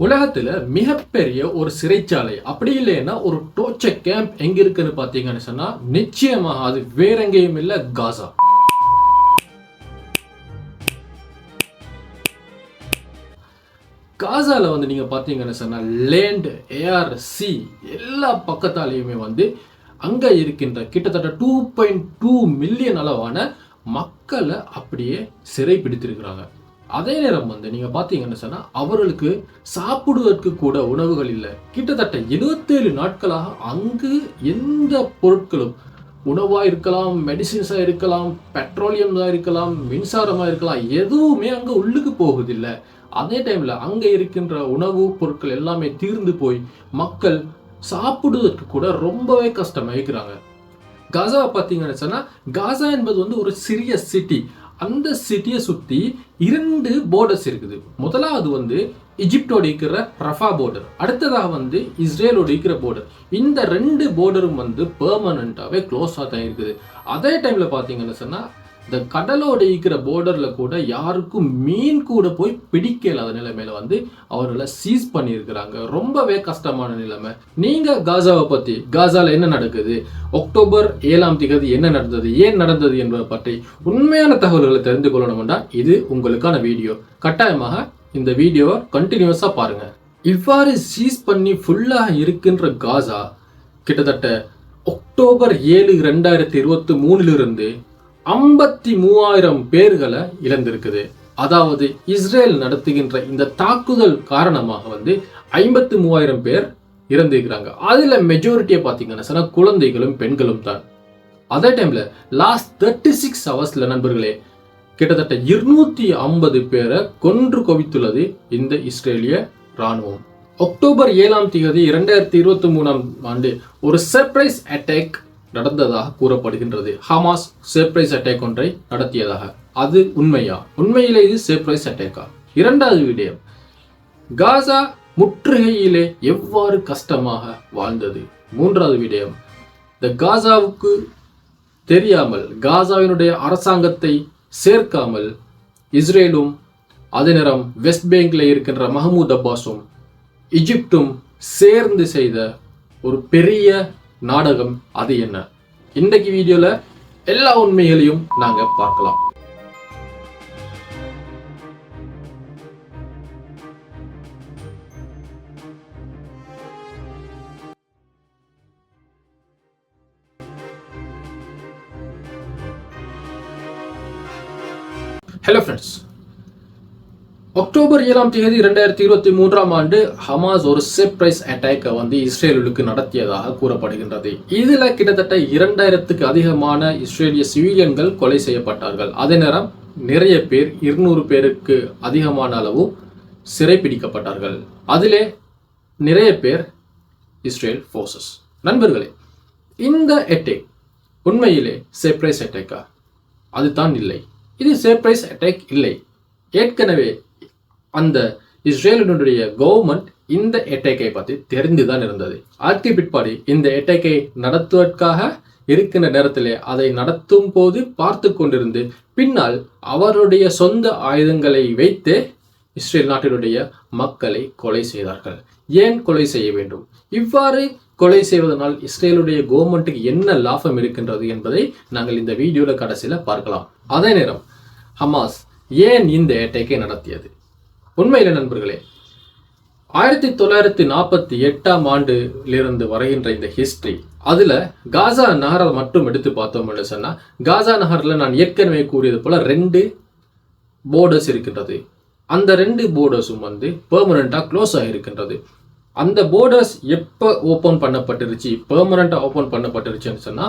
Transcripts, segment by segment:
உலகத்துல மிகப்பெரிய ஒரு சிறைச்சாலை அப்படி இல்லைன்னா ஒரு டோர்ச்சர் கேம்ப் எங்க இருக்குன்னு பாத்தீங்கன்னு சொன்னா நிச்சயமாக அது வேற எங்கேயும் இல்ல, காசா. காசால நீங்க பாத்தீங்கன்னு சொன்னா லேண்ட், ஏர், சி எல்லா பக்கத்தாலையுமே அங்க இருக்கின்ற கிட்டத்தட்ட 2.2 மில்லியன் அளவான மக்களை அப்படியே சிறை பிடித்திருக்கிறாங்க. அதே நேரம் நீங்க பாத்தீங்கன்னு சொன்னா அவர்களுக்கு சாப்பிடுவதற்கு கூட உணவுகள் இல்லை. கிட்டத்தட்ட 77 நாட்களாக அங்கு எந்த பொருட்களும், உணவா இருக்கலாம், மெடிசின்ஸா இருக்கலாம், பெட்ரோலியமா இருக்கலாம், மின்சாரமா இருக்கலாம், எதுவுமே அங்க உள்ளுக்கு போகுதில்லை. அதே டைம்ல அங்க இருக்கின்ற உணவு பொருட்கள் எல்லாமே தீர்ந்து போய் மக்கள் சாப்பிடுவதற்கு கூட ரொம்பவே கஷ்டமாயிருக்கிறாங்க. காசா பார்த்தீங்கன்னு சொன்னா காசா என்பது ஒரு சிறிய சிட்டி. அந்த சிட்டியை சுத்தி 2 போர்டர்ஸ் இருக்குது. முதலாவது இஜிப்டோட இருக்கிற ரஃபா போர்டர், அடுத்ததாக இஸ்ரேலோட இருக்கிற போர்டர். இந்த 2 போர்டரும் பெர்மனண்டாவே க்ளோஸா தான் இருக்குது. அதே டைம்ல பாத்தீங்கன்னு சொன்னா இந்த கடலோட இருக்கிற போர்டர்ல கூட யாருக்கும் மீன் கூட போய் பிடிக்கலாத நிலைமையில அவர்களை சீஸ் பண்ணியிருக்கிறாங்க. ரொம்பவே கஷ்டமான நிலைமை. நீங்க காசாவை பத்தி, காசால என்ன நடக்குது, அக்டோபர் 7 என்ன நடந்தது, ஏன் நடந்தது என்பதை பற்றி உண்மையான தகவல்களை தெரிந்து கொள்ளணும்னா இது உங்களுக்கான வீடியோ. கட்டாயமாக இந்த வீடியோவை கண்டினியூஸா பாருங்க. இவ்வாறு சீஸ் பண்ணி ஃபுல்லா இருக்கின்ற காசா கிட்டத்தட்ட அக்டோபர் 7, 2023 53,000 பேர்களை இழந்திருக்குது. அதாவது இஸ்ரேல் நடத்துகின்ற இந்த தாக்குதல் காரணமாக 53,000 பேர் இறந்திருக்கிறாங்க. அதுல மெஜாரிட்டியை பார்த்தீங்கன்னா குழந்தைகளும் பெண்களும் தான். அதே டைம்ல லாஸ்ட் 36 ஹவர்ஸ்ல நண்பர்களே கிட்டத்தட்ட 250 பேரை கொன்று குவித்துள்ளது இந்த இஸ்ரேலிய ராணுவம். அக்டோபர் 7 2023 ஒரு சர்ப்ரைஸ் அட்டாக் நடந்ததாக கூறப்படுகின்றது. ஹமாஸ் சர்ப்ரைஸ் அட்டாக் ஒன்றை நடத்தியதாக. அது உண்மையா? உண்மையிலே இது சர்ப்ரைஸ் அட்டாக்கா? இரண்டாவது விடயம், காசா முற்றுகையிலே எவ்வாறு கஷ்டமாக வாழ்ந்தது. மூன்றாவது விடயம், இந்த காசாவுக்கு தெரியாமல், காசாவினுடைய அரசாங்கத்தை சேர்க்காமல் இஸ்ரேலும் அதே நேரம் வெஸ்ட் பேங்க்ல இருக்கின்ற மஹமூத் அப்பாஸும் இஜிப்டும் சேர்ந்து செய்த ஒரு பெரிய நாடகம் அது என்ன? இன்றைக்கு வீடியோல எல்லா உண்மைகளையும் நாங்க பார்க்கலாம். ஹலோ ஃப்ரெண்ட்ஸ், அக்டோபர் 7 2023 ஹமாஸ் ஒரு சர்ப்ரைஸ் அட்டாக்கை இஸ்ரேலுக்கு நடத்தியதாக கூறப்படுகின்றது. இதுல கிட்டத்தட்ட 2000க்கு அதிகமான இஸ்ரேலிய சிவிலியன்கள் கொலை செய்யப்பட்டார்கள். அதே நேரம் நிறைய பேர், 200 பேருக்கு அதிகமான அளவு சிறைப்பிடிக்கப்பட்டார்கள். அதிலே நிறைய பேர் இஸ்ரேல் போர்சஸ். நண்பர்களே, இந்த அட்டாக் உண்மையிலே சர்ப்ரைஸ் அட்டாக்கா? அதுதான் இல்லை. இது சர்ப்ரைஸ் அட்டாக் இல்லை. ஏற்கனவே அந்த இஸ்ரேலினுடைய கவர்மெண்ட் இந்த அட்டாக்கை பற்றி தெரிந்துதான் இருந்தது. அதுக்கு பிற்பாடு இந்த அட்டாக்கை நடத்துவதற்காக இருக்கின்ற நேரத்திலே அதை நடத்தும் போது பார்த்து கொண்டிருந்து பின்னால் அவருடைய சொந்த ஆயுதங்களை வைத்து இஸ்ரேல் நாட்டினுடைய மக்களை கொலை செய்தார்கள். ஏன் கொலை செய்ய வேண்டும்? இவ்வாறு கொலை செய்வதனால் இஸ்ரேலுடைய கவர்மெண்ட்டுக்கு என்ன லாபம் இருக்கின்றது என்பதை நாங்கள் இந்த வீடியோல கடைசியில பார்க்கலாம். அதே நேரம் ஹமாஸ் ஏன் இந்த அட்டாக்கை நடத்தியது? உண்மையில நண்பர்களே, 1948 வருகின்ற இந்த ஹிஸ்டரி, அதுல காசா நகரை மட்டும் எடுத்து பார்த்தோம்னு சொன்னா காசா நகர்ல நான் ஏற்கனவே கூறியது போல 2 போர்டர்ஸ் இருக்கின்றது. அந்த 2 போர்டர்ஸும் பெர்மனண்டா க்ளோஸ் ஆகிருக்கின்றது. அந்த போர்டர்ஸ் எப்ப ஓபன் பண்ணப்பட்டிருச்சு, பெர்மனண்டா ஓபன் பண்ணப்பட்டிருச்சுன்னு சொன்னா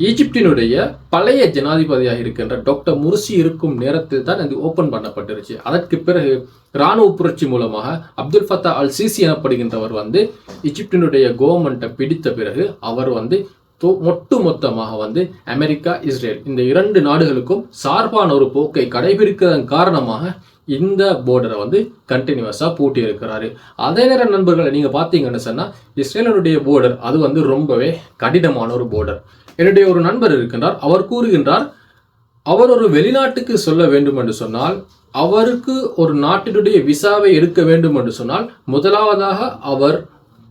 ஈஜிப்டினுடைய பழைய ஜனாதிபதியாக இருக்கின்ற டாக்டர் முர்சி இருக்கும் நேரத்தில் தான் அது ஓபன் பண்ணப்பட்டிருச்சு. அதற்கு பிறகு ராணுவ புரட்சி மூலமாக அப்துல் ஃபத்தா அல் சிசி எனப்படுகின்றவர் ஈஜிப்டினுடைய கவர்மெண்ட்டை பிடித்த பிறகு அவர் மொத்தமாக அமெரிக்கா, இஸ்ரேல் இந்த 2 நாடுகளுக்கும் சார்பான ஒரு போக்கை கடைபிடிக்கிறதன் காரணமாக இந்த போர்டரை கண்டினியூஸா பூட்டி இருக்கிறாரு. அதே நேரம் நண்பர்களை நீங்க பாத்தீங்கன்னு சொன்னா இஸ்ரேலுடைய போர்டர் அது ரொம்பவே கடினமான ஒரு போர்டர். என்னுடைய ஒரு நண்பர் இருக்கின்றார். அவர் கூறுகின்றார், அவர் ஒரு வெளிநாட்டுக்கு சொல்ல வேண்டும் என்று சொன்னால், அவருக்கு ஒரு நாட்டினுடைய விசாவை எடுக்க வேண்டும் என்று சொன்னால், முதலாவதாக அவர்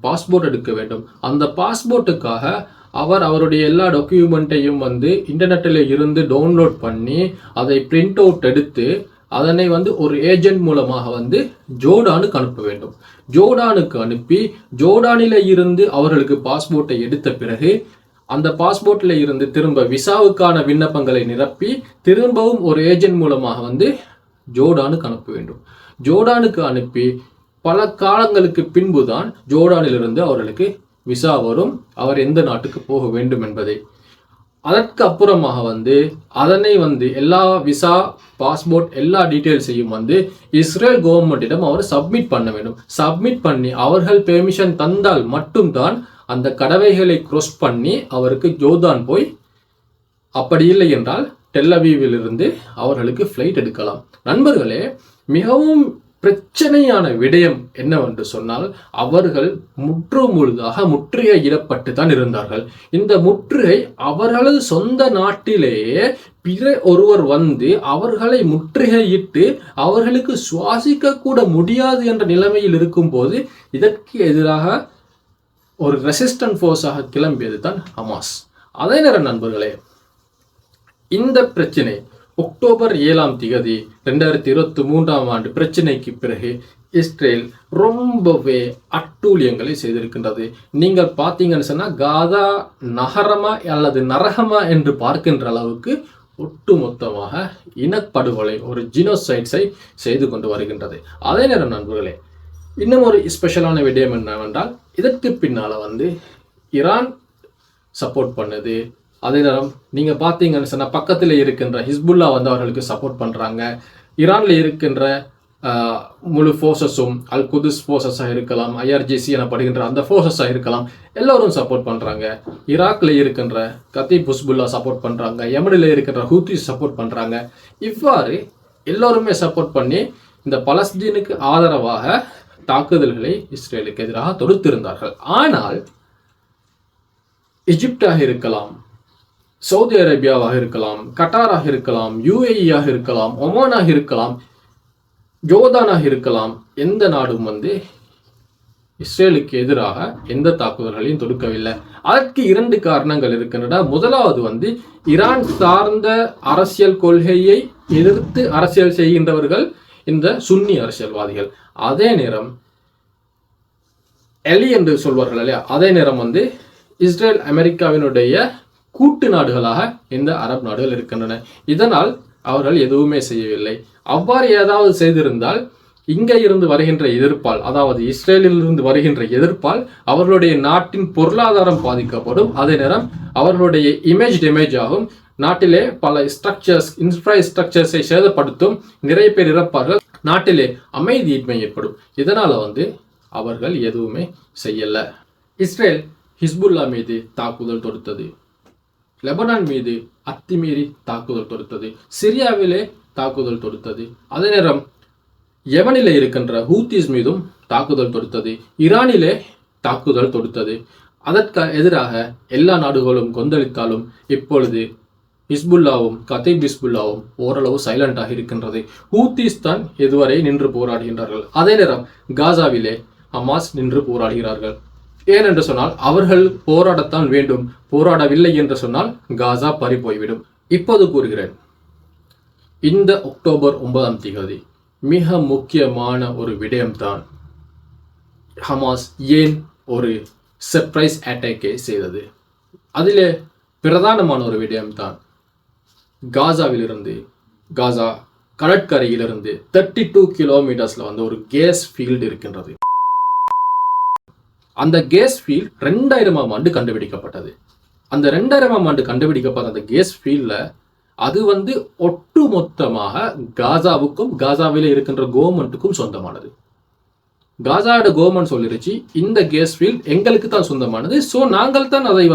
பாஸ்போர்ட் எடுக்க வேண்டும். அந்த பாஸ்போர்ட்டுக்காக அவருடைய எல்லா டாக்குமெண்ட்டையும் இன்டர்நெட்டில் இருந்து டவுன்லோட் பண்ணி அதை பிரிண்ட் அவுட் எடுத்து அதனை ஒரு ஏஜென்ட் மூலமாக ஜோர்டானுக்கு அனுப்ப வேண்டும். ஜோர்டானுக்கு அனுப்பி ஜோர்டானில இருந்து அவர்களுக்கு பாஸ்போர்ட்டை எடுத்த பிறகு அந்த பாஸ்போர்ட்ல இருந்து திரும்ப விசாவுக்கான விண்ணப்பங்களை நிரப்பி திரும்பவும் ஒரு ஏஜென்ட் மூலமாக ஜோர்டானுக்கு அனுப்ப வேண்டும். ஜோர்டானுக்கு அனுப்பி பல காலங்களுக்கு பின்புதான் ஜோர்டானிலிருந்து அவர்களுக்கு விசா வரும், அவர் எந்த நாட்டுக்கு போக வேண்டும் என்பதை. அதற்கு அப்புறமாக அதனை எல்லா விசா பாஸ்போர்ட் எல்லா டீட்டெயில்ஸையும் இஸ்ரேல் கவர்மெண்டிடம் அவர் சப்மிட் பண்ண வேண்டும். சப்மிட் பண்ணி அவர்கள் பெர்மிஷன் தந்தால் மட்டும்தான் அந்த கடவைகளை க்ராஸ் பண்ணி அவருக்கு ஜோர்தான் போய், அப்படி இல்லை என்றால் டெல்-அவீவில் இருந்து அவர்களுக்கு ஃப்ளைட் எடுக்கலாம். நண்பர்களே, மிகவும் பிரச்சனையான விடயம் என்னவென்று சொன்னால், அவர்கள் முழுதாக முற்றுகையிடப்பட்டு தான் இருந்தார்கள். இந்த முற்றுகை அவர்களது சொந்த நாட்டிலேயே பிற ஒருவர் அவர்களை முற்றுகையிட்டு அவர்களுக்கு சுவாசிக்க கூட முடியாது என்ற நிலைமையில் இருக்கும்போது இதற்கு எதிராக ஒரு ரெசிஸ்டன்ட் ஃபோர்ஸாக கிளம்பியது தான் ஹமாஸ். அதே நேரம் நண்பர்களே, இந்த பிரச்சனை அக்டோபர் 7 2023 பிரச்சனைக்கு பிறகு இஸ்ரேல் ரொம்பவே அட்டூழியங்களை செய்திருக்கின்றது. நீங்கள் பார்த்தீங்கன்னு சொன்னா காசா நகரமா அல்லது நரகமா என்று பார்க்கின்ற அளவுக்கு ஒட்டுமொத்தமாக இனப்படுகொலை, ஒரு ஜினோசைட்ஸை செய்து கொண்டு வருகின்றது. அதே நேரம் நண்பர்களே, இன்னும் ஒரு ஸ்பெஷலான விடயம் என்னவென்றால், இதற்கு பின்னால ஈரான் சப்போர்ட் பண்ணுது. அதே நேரம் நீங்க பார்த்தீங்கன்னு சொன்னா பக்கத்தில் இருக்கின்ற ஹிஸ்புல்லா அவர்களுக்கு சப்போர்ட் பண்றாங்க. ஈரான்ல இருக்கின்ற முழு ஃபோர்ஸஸும் அல் குதுஸ் ஃபோர்ஸஸாக இருக்கலாம், IRGC எனப்படுகின்ற அந்த ஃபோர்ஸஸாக இருக்கலாம், எல்லோரும் சப்போர்ட் பண்றாங்க. ஈராக்ல இருக்கின்ற கத்தீப் ஹிஸ்புல்லா சப்போர்ட் பண்றாங்க, யமனில் இருக்கின்ற ஹூத்திஸ் சப்போர்ட் பண்றாங்க. இவ்வாறு எல்லோருமே சப்போர்ட் பண்ணி இந்த பலஸ்தீனுக்கு ஆதரவாக தாக்குதல்களை இஸ்ரேலுக்கு எதிராக தொடுத்திருந்தார்கள். ஆனால் எகிப்டாக இருக்கலாம், சவுதி அரேபியாவாக இருக்கலாம், கட்டாராக இருக்கலாம், UAE-ஆக இருக்கலாம், ஒமானாக இருக்கலாம், ஜோர்தானாக இருக்கலாம், எந்த நாடும் இஸ்ரேலுக்கு எதிராக எந்த தாக்குதல்களையும் தொடுக்கவில்லை. அதற்கு 2 காரணங்கள் இருக்கின்றன. முதலாவது ஈரான் சார்ந்த அரசியல் கொள்கையை எதிர்த்து அரசியல் செய்கின்றவர்கள் இந்த சுன்னி அரசியல்வாதிகள். அதே நேரம் எலி என்று சொல்வார்கள் இல்லையா, அதே நேரம் இஸ்ரேல் அமெரிக்காவினுடைய கூட்டு நாடுகளாக இந்த அரபு நாடுகள் இருக்கின்றன. இதனால் அவர்கள் எதுவுமே செய்யவில்லை. அவ்வாறு ஏதாவது செய்திருந்தால் இங்க இருந்து வருகின்ற எதிர்ப்பால், அதாவது இஸ்ரேலில் இருந்து வருகின்ற எதிர்ப்பால் அவர்களுடைய நாட்டின் பொருளாதாரம் பாதிக்கப்படும். அதே நேரம் அவர்களுடைய இமேஜ் டேமேஜ் ஆகும். நாட்டிலே பல இன்ஃப்ராஸ்ட்ரக்சர்ஸை சேதப்படுத்தும், நிறைய பேர் இறப்பார்கள், நாட்டிலே அமைதியின்மை ஏற்படும். இதனால அவர்கள் எதுவுமே செய்யல. இஸ்ரேல் ஹிஸ்புல்லா மீது தாக்குதல் தொடுத்தது, லெபனான் மீது அத்துமீறி தாக்குதல் தொடுத்தது, சிரியாவிலே தாக்குதல் தொடுத்தது, அதே நேரம் யமனிலே இருக்கின்ற ஹூத்திஸ் மீதும் தாக்குதல் தொடுத்தது, ஈரானிலே தாக்குதல் தொடுத்தது. அதற்கு எதிராக எல்லா நாடுகளும் கொந்தளித்தாலும் இப்பொழுது ஹிஸ்புல்லாவும் கத்தீப் ஹிஸ்புல்லாவும் ஓரளவு சைலண்டாக இருக்கின்றது. ஹூத்திஸ் தான் இதுவரை நின்று போராடுகின்றார்கள். அதே நேரம் காசாவிலே ஹமாஸ் நின்று போராடுகிறார்கள். ஏனென்று சொன்னால் அவர்கள் போராடத்தான் வேண்டும், போராடவில்லை என்று சொன்னால் காசா பறி போய்விடும். இப்போது கூறுகிறேன், இந்த அக்டோபர் 9 மிக முக்கியமான ஒரு விடயம்தான் ஹமாஸ் ஏன் ஒரு சர்ப்ரைஸ் அட்டாக்கை செய்தது. அதிலே பிரதானமான ஒரு விடயம்தான் காசா கடற்கரையிலிருந்து 32 கிலோமீட்டர்ஸ்ல ஒரு கேஸ் ஃபீல்டு இருக்கின்றது. அந்த கேஸ் ஃபீல்ட் 2000ஆம் ஆண்டு கண்டுபிடிக்கப்பட்டது. அந்த 2000ஆம் ஆண்டு கண்டுபிடிக்கப்பட்ட அந்த கேஸ் ஃபீல்ட்ல அது ஒட்டு மொத்தமாக காசாவுக்கும் காசாவிலே இருக்கின்ற கவர்மெண்ட்டுக்கும் சொந்தமானது. காசாவோட கவர்மெண்ட் சொல்லிருச்சு, இந்த கேஸ் ஃபீல்ட் எங்களுக்கு தான் சொந்தமானது, ஸோ நாங்கள் தான் அதை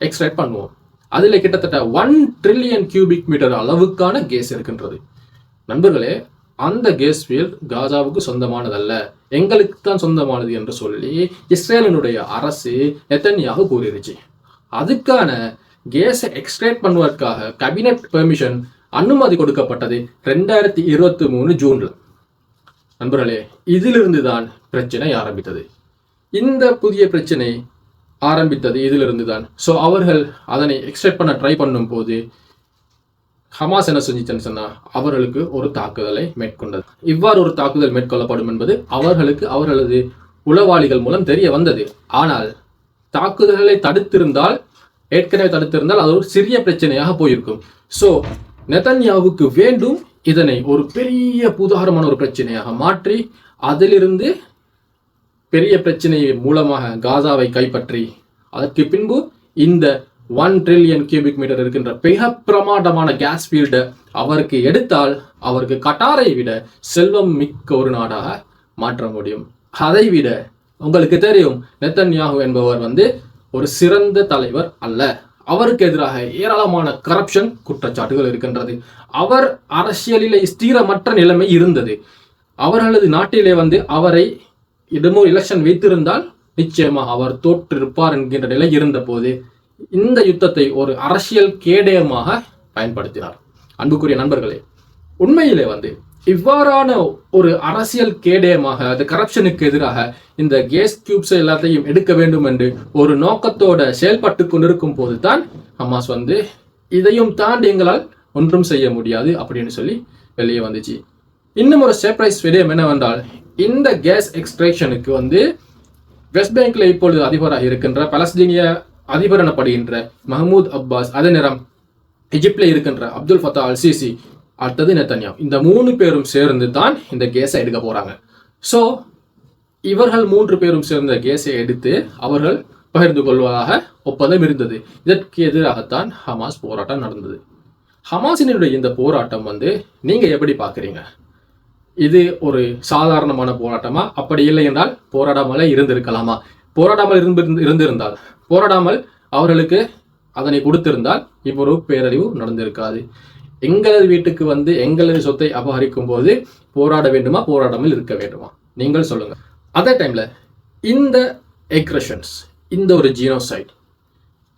எக்ஸ்ட்ராக்ட் பண்ணுவோம். அதில் கிட்டத்தட்ட 1 ட்ரில்லியன் கியூபிக் மீட்டர் அளவுக்கான கேஸ் இருக்கின்றது. நண்பர்களே, அந்த கேஸ் ஃபீல்ட் காசாவுக்கு சொந்தமானதல்ல, எங்களுக்கு தான் சொந்தமானது என்று சொல்லி இஸ்ரேலினுடைய அரசு நெத்தன்யாகு கூறிருச்சு. அதுக்கான கேஸை எக்ஸ்ட்ராக்ட் பண்ணுவதற்காக கேபினட் பெர்மிஷன் அனுமதி கொடுக்கப்பட்டது 2023 ஜூன்ல. நண்பர்களே, இதிலிருந்து தான் பிரச்சனை ஆரம்பித்தது. இந்த புதிய பிரச்சனை ஆரம்பித்தது இதிலிருந்து தான். ஸோ அவர்கள் அதனை எக்ஸ்டெண்ட் பண்ண ட்ரை பண்ணும் போது ஹமாஸ் என்ன செஞ்சுச்சுன்னு சொன்னா அவர்களுக்கு ஒரு தாக்குதலை மேற்கொண்டது. இவ்வாறு ஒரு தாக்குதல் மேற்கொள்ளப்படும் என்பது அவர்களது உளவாளிகள் மூலம் தெரிய வந்தது. ஆனால் தாக்குதல்களை ஏற்கனவே தடுத்திருந்தால் அது ஒரு சிறிய பிரச்சனையாக போயிருக்கும். ஸோ நெதன்யாவுக்கு வேண்டும் இதனை ஒரு பெரிய புதாரமான ஒரு பிரச்சனையாக மாற்றி அதிலிருந்து பெரிய பிரச்சனை மூலமாக காசாவை கைப்பற்றி அதற்கு பின்பு இந்த 1 trillion cubic meter இருக்கின்ற மிக பிரமாண்டமான கேஸ் ஃபீல்டை அவருக்கு எடுத்தால் அவருக்கு கட்டாரை விட செல்வம் மிக்க ஒரு நாடாக மாற்ற முடியும். அதை விட உங்களுக்கு தெரியும், நெதன்யாஹு என்பவர் ஒரு சிறந்த தலைவர் அல்ல. அவருக்கு எதிராக ஏராளமான கரப்ஷன் குற்றச்சாட்டுகள் இருக்கின்றது. அவர் அரசியலிலே ஸ்திரமற்ற நிலைமை இருந்தது. அவர்களது நாட்டிலே அவரை இடமோ எலெக்ஷன் வைத்திருந்தால் நிச்சயமாக அவர் தோற்றிருப்பார் என்கின்ற நிலை இருந்த போது இந்த யுத்தத்தை ஒரு அரசியல் கேடயமாக பயன்படுத்தினார். அன்புக்குரிய நண்பர்களே, உண்மையிலே இவ்வாறான ஒரு அரசியல் கேடயமாக அது கரப்ஷனுக்கு எதிராக இந்த கேஸ் கியூப்ஸ் எல்லாத்தையும் எடுக்க வேண்டும் என்று ஒரு நோக்கத்தோட செயல்பட்டு கொண்டிருக்கும் போது தான் ஹமாஸ் இதையும் தாண்டி எங்களால் ஒன்றும் செய்ய முடியாது அப்படின்னு சொல்லி வெளியே வந்துச்சு. இன்னும் ஒரு சர்ப்ரைஸ் விடயம் என்னவென்றால், இந்த கேஸ் எக்ஸ்ட்ராக்ஷனுக்கு வெஸ்ட் பேங்க்ல இப்பொழுது அதிபராக இருக்கின்ற பலஸ்தீனிய அதிபர் எனப்படுகின்ற மஹமூத் அப்பாஸ், அதே நேரம் எஜிப்ட்ல இருக்கின்ற அப்துல் ஃபத்தா அல் சிசி, அடுத்தது நெதன்யாஹு, இந்த 3 பேரும் சேர்ந்து தான் இந்த கேஸை எடுக்க போறாங்க. ஸோ இவர்கள் 3 பேரும் சேர்ந்த கேஸை எடுத்து அவர்கள் பகிர்ந்து கொள்வதாக ஒப்பந்தம் இருந்தது. இதற்கு எதிராகத்தான் ஹமாஸ் போராட்டம் நடந்தது. ஹமாஸினுடைய இந்த போராட்டம் நீங்க எப்படி பாக்குறீங்க? இது ஒரு சாதாரணமான போராட்டமா? அப்படி இல்லை என்றால் போராடாமலே இருந்திருக்கலாமா? போராடாமல் அவர்களுக்கு அதனை கொடுத்திருந்தால் இவ்வொரு பேரழிவு நடந்திருக்காது. எங்களது வீட்டுக்கு எங்களது சொத்தை அபகரிக்கும் போது போராட வேண்டுமா, போராடாமல் இருக்க வேண்டுமா? நீங்கள் சொல்லுங்க. அதே டைம்ல இந்த எக்ரெஷன்ஸ், இந்த ஒரு ஜீனோசைட்,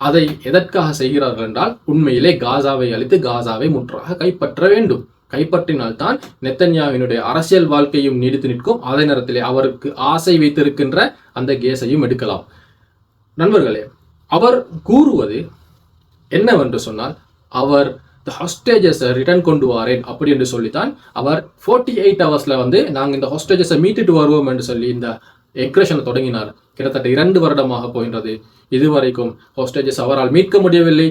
அதை எதற்காக செய்கிறார்கள் என்றால் உண்மையிலே காசாவை அழித்து காசாவை முற்றாக கைப்பற்ற வேண்டும். கைப்பற்றினால்தான் நெதன்யாஹுவினுடைய அரசியல் வாழ்க்கையும் நீடித்து நிற்கும். அதே நேரத்திலே அவருக்கு ஆசை வைத்திருக்கின்ற அந்த கேஸையும் எடுக்கலாம். நண்பர்களே, அவர் கூறுவது என்னவென்று சொன்னால், அவர் ஹாஸ்டேஜஸை ரிட்டர்ன் கொண்டு வரேன் அப்படி என்று சொல்லித்தான் அவர் 48 ஹவர்ஸ்ல நாங்கள் இந்த ஹாஸ்டேஜஸை மீட்டுட்டு வருவோம் என்று சொல்லி இந்த எக்ரெஷனை தொடங்கினார். கிட்டத்தட்ட 2 வருடமாக போகின்றது. இதுவரைக்கும் ஹாஸ்டேஜஸ் அவரால் மீட்க முடியவில்லை.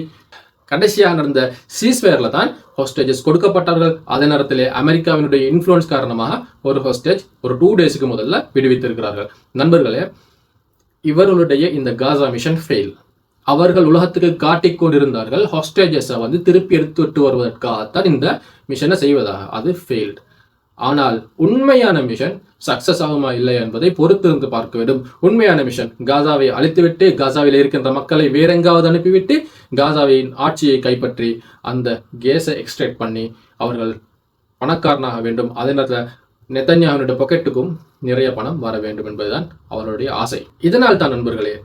கடைசியாக நடந்த சீஸ்வேர்ல தான் ஹாஸ்டேஜஸ் கொடுக்கப்பட்டார்கள். அதே நேரத்தில் அமெரிக்காவினுடைய இன்ஃப்ளூயன்ஸ் காரணமாக ஒரு ஹாஸ்டேஜ் ஒரு 2 டேஸுக்கு முதல்ல விடுவித்திருக்கிறார்கள். நண்பர்களே, இவர்களுடைய இந்த காசா மிஷன் ஃபெயில். அவர்கள் உலகத்துக்கு காட்டிக் கொண்டிருந்தார்கள் ஹாஸ்டேஜஸை திருப்பி எடுத்துவிட்டு வருவதற்காகத்தான் இந்த மிஷனை செய்வதாக. அது ஃபெயில்டு. ஆனால் உண்மையான மிஷன் சக்சஸ் ஆகுமா இல்லை என்பதை பொறுத்திருந்து பார்க்க வேண்டும். உண்மையான மிஷன் காசாவை அழித்துவிட்டு காசாவில் இருக்கின்ற மக்களை வேற எங்காவது அனுப்பிவிட்டு காசாவின் ஆட்சியை கைப்பற்றி அந்த கேஸை எக்ஸ்ட்ராக்ட் பண்ணி அவர்கள் பணக்காரனாக வேண்டும். அதே நேரத்தில் நெதன்யாஹுவினுடைய பாக்கெட்டுக்கும் நிறைய பணம் வர வேண்டும் என்பதுதான் அவருடைய ஆசை. இதனால் தான் நண்பர்களே,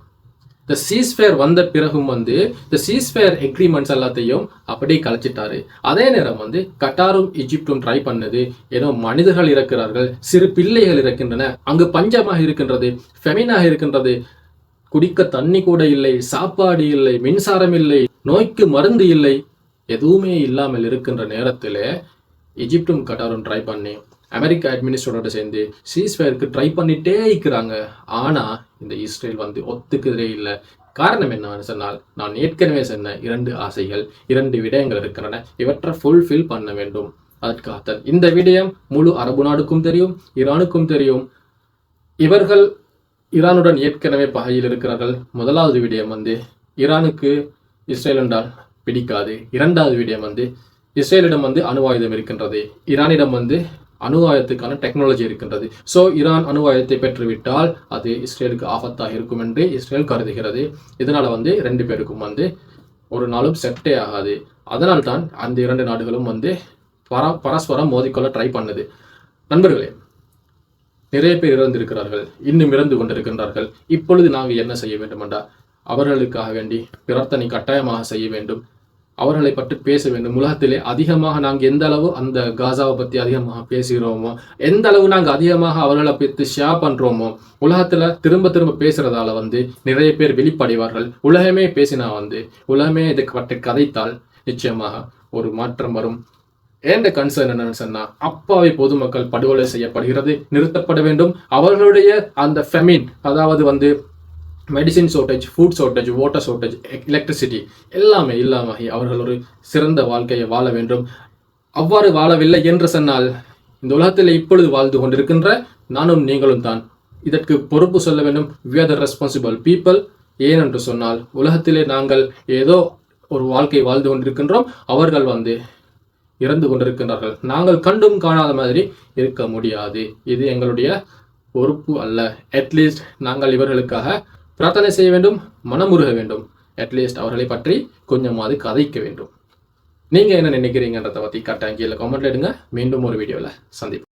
இந்த சீஸ்ஃபேர் வந்த பிறகும் இந்த சீஸ்ஃபேர் எக்ரிமெண்ட்ஸ் எல்லாத்தையும் அப்படியே கலைச்சிட்டாரு. அதே நேரம் கட்டாரும் ஈஜிப்டும் ட்ரை பண்ணது. ஏதோ மனிதர்கள் இறக்கிறார்கள், சிறு பிள்ளைகள் இறக்கின்றன, அங்கு பஞ்சமாக இருக்கின்றது, ஃபெமினாக இருக்கின்றது, குடிக்க தண்ணி கூட இல்லை, சாப்பாடு இல்லை, மின்சாரம் இல்லை, நோய்க்கு மருந்து இல்லை, எதுவுமே இல்லாமல் இருக்கின்ற நேரத்தில் ஈஜிப்டும் கட்டாரும் ட்ரை பண்ணி அமெரிக்கா அட்மினிஸ்ட்ரேட்டரோட சேர்ந்து சீஸ்ஃபயருக்கு ட்ரை பண்ணிட்டே இருக்கிறாங்க. ஆனால் இந்த இஸ்ரேல் ஒத்துக்கிறதே இல்லை. காரணம் என்னன்னு சொன்னால், நான் ஏற்கனவே சொன்ன 2 ஆசைகள், 2 விடயங்கள் இருக்கின்றன. இவற்றை ஃபுல்ஃபில் பண்ண வேண்டும். அதற்காகத்தான் இந்த விடயம் முழு அரபு நாடுக்கும் தெரியும், ஈரானுக்கும் தெரியும். இவர்கள் ஈரானுடன் ஏற்கனவே பகையில் இருக்கிறார்கள். முதலாவது விடயம் ஈரானுக்கு இஸ்ரேல் என்றால் பிடிக்காது. 2வது விடயம் இஸ்ரேலிடம் அணு ஆயுதம் இருக்கின்றது, ஈரானிடம் அணு ஆயுதத்துக்கான டெக்னாலஜி இருக்கின்றது. ஸோ ஈரான் அணு ஆயுதத்தை பெற்றுவிட்டால் அது இஸ்ரேலுக்கு ஆபத்தாக இருக்கும் என்று இஸ்ரேல் கருதுகிறது. இதனால 2 பேருக்கும் ஒரு நாளும் செட்டே ஆகாது. அதனால் தான் அந்த 2 நாடுகளும் பரஸ்பரம் மோதிக்கொள்ள ட்ரை பண்ணுது. நண்பர்களே, நிறைய பேர் இறந்திருக்கிறார்கள், இன்னும் இறந்து கொண்டிருக்கின்றார்கள். இப்பொழுது நாங்கள் என்ன செய்ய வேண்டும் என்றால், அவர்களுக்காக வேண்டி பிரார்த்தனை கட்டாயமாக செய்ய வேண்டும். அவர்களை பற்றி பேச வேண்டும். உலகத்திலே அதிகமாக நாங்கள் எந்த அளவு அந்த காசாவை பற்றி அதிகமாக பேசுகிறோமோ, எந்த அளவு நாங்கள் அதிகமாக அவர்களை பற்றி ஷேர் பண்ணுறோமோ, உலகத்தில் திரும்ப திரும்ப பேசுகிறதால நிறைய பேர் வெளிப்படைவார்கள். உலகமே பேசினா உலகமே இதுக்கு பற்றி கதைத்தால் நிச்சயமாக ஒரு மாற்றம் வரும். ஏண்ட கன்சர்ன் என்னன்னு சொன்னா, அப்பாவி பொதுமக்கள் படுகொலை செய்யப்படுகிறது, நிறுத்தப்பட வேண்டும். அவர்களுடைய அந்த ஃபெமின், அதாவது medicine shortage, food shortage, water shortage, electricity எல்லாமே இல்லாமல் அவர்கள் ஒரு சிறந்த வாழ்க்கையை வாழ வேண்டும். அவ்வாறு வாழவில்லை என்று சொன்னால் இந்த உலகத்தில் இப்பொழுது வாழ்ந்து கொண்டிருக்கின்ற நானும் நீங்களும் தான் இதற்கு பொறுப்பு சொல்ல வேண்டும். we are the responsible people. ஏனென்று சொன்னால் உலகத்திலே நாங்கள் ஏதோ ஒரு வாழ்க்கை வாழ்ந்து கொண்டிருக்கின்றோம், அவர்கள் இறந்து கொண்டிருக்கின்றார்கள். நாங்கள் கண்டும் காணாத மாதிரி இருக்க முடியாது. இது எங்களுடைய பொறுப்பு அல்ல. அட்லீஸ்ட் நாங்கள் இவர்களுக்காக பிரார்த்தனை செய்ய வேண்டும், மனமுருக வேண்டும். அட்லீஸ்ட் அவர்களை பற்றி கொஞ்சமாவது கதைக்க வேண்டும். நீங்க என்ன நினைக்கிறீங்கன்றதை பற்றி கட்டாயம் கீழே கமெண்ட்ல இடுங்க. மீண்டும் ஒரு வீடியோவில் சந்திப்போம்.